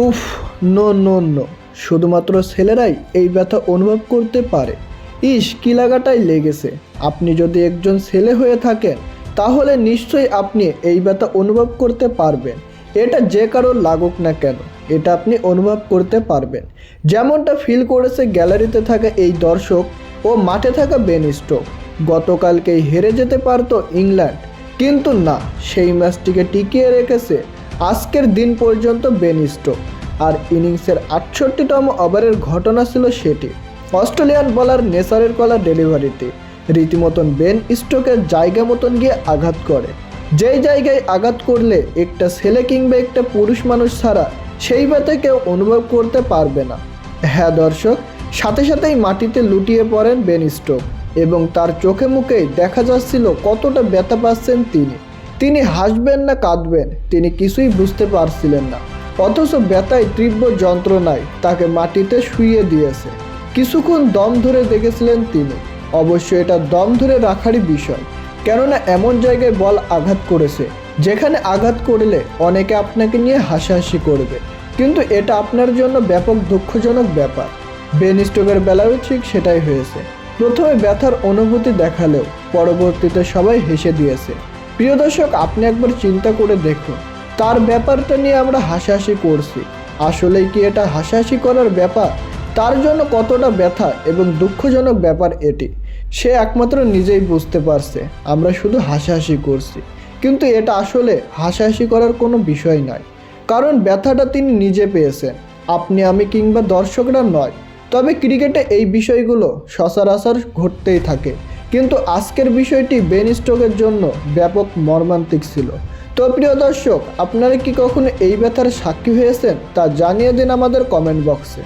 উফ, no no no, শুধুমাত্র ছেলেরাই এই ব্যথা অনুভব করতে পারে। ইস, কি লাগাটাই লেগেছে। আপনি যদি একজন ছেলে হয়ে থাকেন তাহলে নিশ্চয়ই আপনি এই ব্যথা অনুভব করতে পারবেন। এটা যে কারোর লাগুক না কেন, এটা আপনি অনুভব করতে পারবেন। যেমনটা ফিল করেছে গ্যালারিতে থাকা এই দর্শক ও মাঠে থাকা বেন স্টোক। গতকালকেই হেরে যেতে পারতো ইংল্যান্ড, কিন্তু না, সেই ম্যাচটিকে টিকিয়ে রেখেছে আজকের দিন পর্যন্ত বেন স্টোক। আর ইনিংসের ৬৮তম ওভারের ঘটনা ছিল সেটি। অস্ট্রেলিয়ান বলার নেসারের কলা ডেলিভারিতে রীতিমতন বেন স্টোকের জায়গা মতন গিয়ে আঘাত করে। যেই জায়গায় আঘাত করলে একটা ছেলে কিংবা একটা পুরুষ মানুষ ছাড়া সেই ব্যথা কেউ অনুভব করতে পারবে না। হ্যাঁ দর্শক, সাথে সাথেই মাটিতে লুটিয়ে পড়েন বেন স্টোক এবং তার চোখে মুখেই দেখা যাচ্ছিল কতটা ব্যথা পাচ্ছেন তিনি হাসবেন না কাঁদবেন তিনি কিছুই বুঝতে পারছিলেন না। অথচ ব্যথায় তীব্র যন্ত্রণায় তাকে মাটিতে শুইয়ে দিয়েছে। কিছুক্ষণ দম ধরে দেখেছিলেন তিনি। অবশ্য এটা দম ধরে রাখারই বিষয়, কেননা এমন জায়গায় বল আঘাত করেছে যেখানে আঘাত করলে অনেকে আপনাকে নিয়ে হাসাহাসি করবে, কিন্তু এটা আপনার জন্য ব্যাপক দুঃখজনক ব্যাপার। বেন স্টোকের বেলায়ও ঠিক সেটাই হয়েছে। প্রথমে ব্যথার অনুভূতি দেখালেও পরবর্তীতে সবাই হেসে দিয়েছে। প্রিয় দর্শক, আপনি একবার চিন্তা করে দেখুন, তার ব্যাপারটা নিয়ে আমরা হাসাহাসি করছি, আসলেই কি এটা হাসাহাসি করার ব্যাপার? তার জন্য কতটা ব্যথা এবং দুঃখজনক ব্যাপার এটি সে একমাত্র নিজেই বুঝতে পারছে। আমরা শুধু হাসাহাসি করছি, কিন্তু এটা আসলে হাসাহাসি করার কোনো বিষয় নয়, কারণ ব্যথাটা তিনি নিজে পেয়েছেন, আপনি আমি কিংবা দর্শকরা নয়। তবে ক্রিকেটে এই বিষয়গুলো সচরাচর ঘটতেই থাকে, কিন্তু আজকের বিষয়টি বেন স্টোকের জন্য ব্যাপক মর্মান্তিক ছিল। তো প্রিয় দর্শক, আপনারা কি কখনো এই ব্যথার সাক্ষী হয়েছেন তা জানিয়ে দিন আমাদের কমেন্ট বক্সে।